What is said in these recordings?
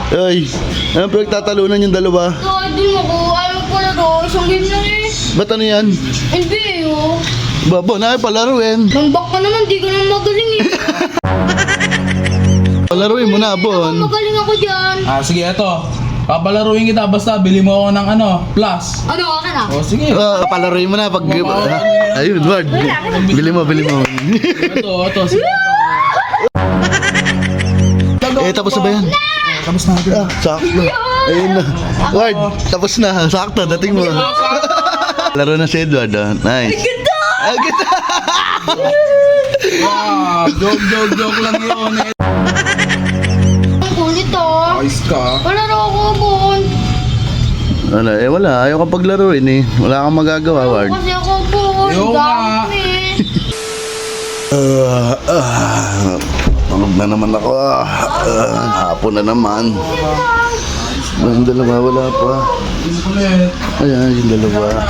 Ay, anong pinagtatalunan yung dalawa? Hindi mo ko. Ayaw ko laro. Isang game lang eh. Ba't ano yan? NBA oh. Babo, na palaruin. Nambak ka naman. Di ka naman magaling eh. Palaruin mo na, Bon. Magaling ako dyan. Sige, eto. Papalaruin kita basta bili mo ako ng plus. Ano, akin ah? Sige. Palaruin mo na pag... Ayun, Ward. Bili mo. Ito. Sige. Tapos na ba yan? Tapos na natin. Sakto. Ayun na. Ward, tapos na. Sakto, dating mo. Laro na si Edward, Nice. Ay, ganda! Joke lang yun. Ang kulit oh. Ayos ka. Palaro ako, Bon. Wala. Ayaw kang paglaruin eh. Wala kang magagawa, Ward. Kasi ako, Bon. Ayaw nga. Dami. Pangod na naman ako. Hapon na naman. Yung dalawa, wala pa. Kulit. Ayan, yung dalawa.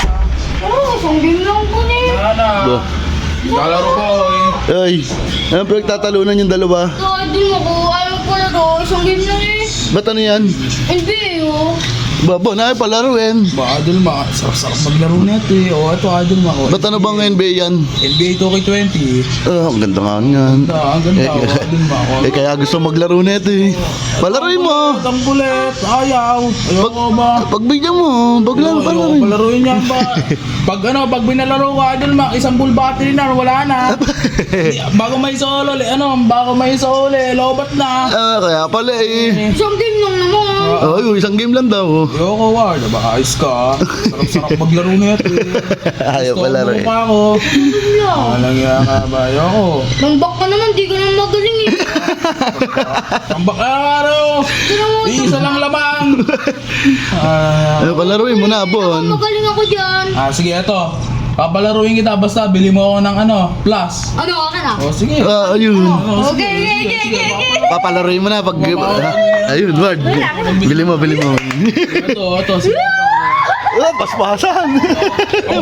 Isang game lang po eh. Ba? Lalaro ko eh. Ay, anong pinagtatalunan yung dalawa? Hindi mo ko. Ayaw ko laro. Isang game lang eh. Ba't ano yan? NBA oh. Babo, na palaruin. Idol ma, sarap maglaro neto eh. Ito idol ma. Ba't ano bang NBA yan? NBA 2K20. Ang ganda nga yan. Ang ganda. Idol ma. Kaya gusto maglaro nito eh. Palaruin mo. Ang kulit. Ayaw ba? Pagbigyan mo, palaruin. Palaruin niya ba? Pag binalaro ko idol ma, isang full battery na, wala na. Bago may solo, lobat na. Kaya pala eh. Isang game lang naman. Yung isang game lang daw. Ayoko Ward, baka ayos ka. Sarap maglaro nito eh. Ayaw palaro eh. Gusto mo pa ako. Walang iya ka ba? Ayoko. Nambak ka naman. Di ka naman magaling eh. Tambak na araw. Isa lang lamang. Palaruin mo na, Bon. Magaling ako dyan. Sige, eto. Papalaruin kita basta bili mo ako ng plus. Ano, akin ah? Sige. Ayun. Okay. Papalaruin mo na pag... Ayun, Ward. Bili mo. Ito. Sige. Paspasan.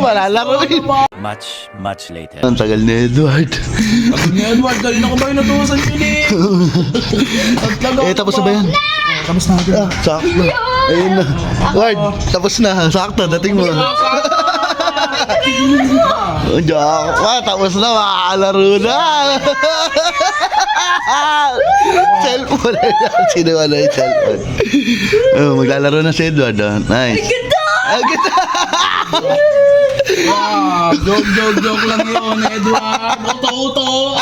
Wala laruin. Much later. Ang tagal ni Edward. Sabi ni Edward, kanina ko ba inutusan yun eh? Tapos na ba yan? Tapos na natin. Sakto. Ayun na. Ward, tapos na. Sakto, dating mo. Tapos na, makakalaro na. Cellphone. Sino na yung cellphone? Maglalaro na si Edward. Nice. Ang ganda! Joke lang yun, Edward. Uto.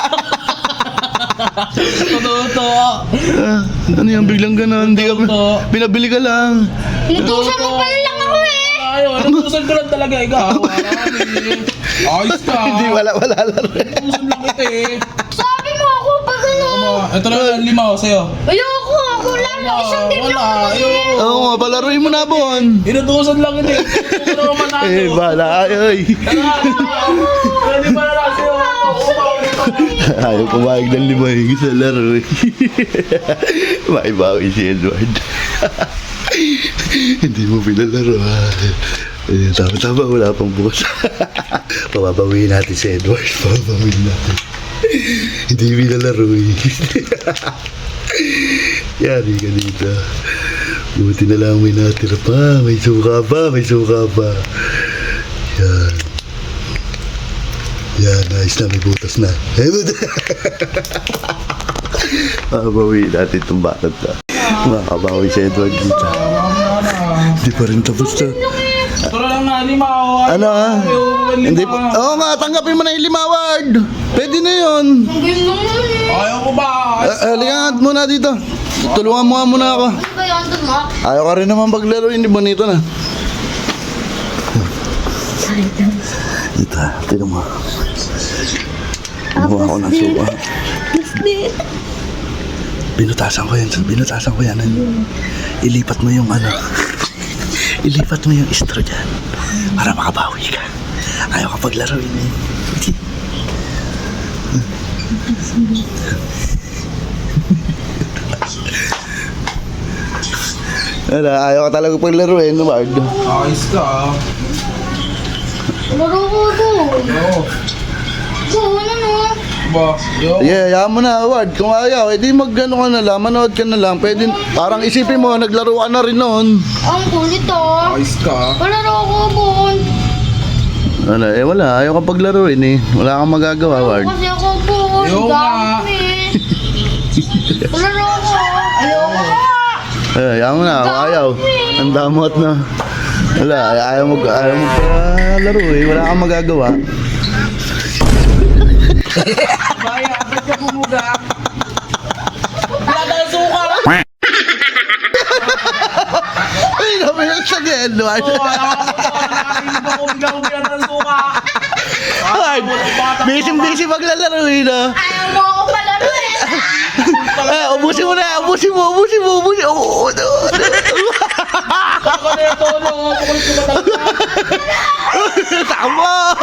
Ano yung biglang ganon? Hindi ka pinabili ka lang. Inutusan mo pala lang ako eh. Ayun, natutusan ko lang talaga. Ikaw, ayos ka. Hindi, wala laro. Natutusan lang kita eh. Sabi mo ako pag ano. Ito na 5 sa'yo. Ayoko. Ako lang. Isang game lang ako eh. Oo nga, palaruin mo na, Bon. Inutusan lang kita eh. Ito naman natin. Bala. Ay. Hindi pa na sa'yo. Ayaw kumain ng limahig sa laro eh. Maibawi si Edward. Hindi mo pinalaro ha. Tama, wala pang bukas. Pababawiin natin si Edward. Hindi pinalaro eh. Yari ka dito. Buti na lang may natira pa. May suka pa. Yan, nice na, may butas na. Makabawi natin itong bakit na. Makabawi si Edward dito. Hindi pa rin tapos na. Ito na lang na 5. Ano ah? Hindi pa. Oo nga, tanggapin mo na yung 5, Ward. Pwede na yun. Isang game lang naman eh. Ayaw ko ba? Halika nga muna dito. Tulungan mo nga muna ako. Ano ba yan, Duma? Ayaw ka rin naman paglaro, hindi bonito na. Dito, tignan mo. Kumuha ako ng suka. Binutasan ko yan. Ilipat mo yung ilipat mo yung straw dyan para makabawi ka. Ayaw ka paglaruin eh. Ayaw ka talaga paglaruin, Ward. Ayos ka. Laro ko ito. Oo. Ano? Ba, yo. Yeah, hayaan mo na, Ward. Kung ayaw, edi mag-ano ka na lang, manood ka na lang. Pwede, parang isipin mo, naglaro ka na rin noon. Ang kulit ah. Ayos ka. Wala na ako, Bon. Wala. Ayaw kang paglaruin eh. Wala kang magagawa, Ward. Kasi ako, Bon. Ayaw nga. Gamit. Wala na ako. Ayaw nga. Hayaan mo na, ayaw. Ang damot na. Wala, ayaw mo palaro eh. Wala kang magagawa. Baya, ba't ka bumuga? Wala tayong suka. Ay, nabi yung sagin, Ward. Oo, nakakain ba kung bigla ko binatang suka? Ward, busy maglalaro eh, no? Ayaw mo ako palaro eh. Ubusin mo na, ubusin mo. Ako na ito, no? Kukulit ko ba talaga? Tama!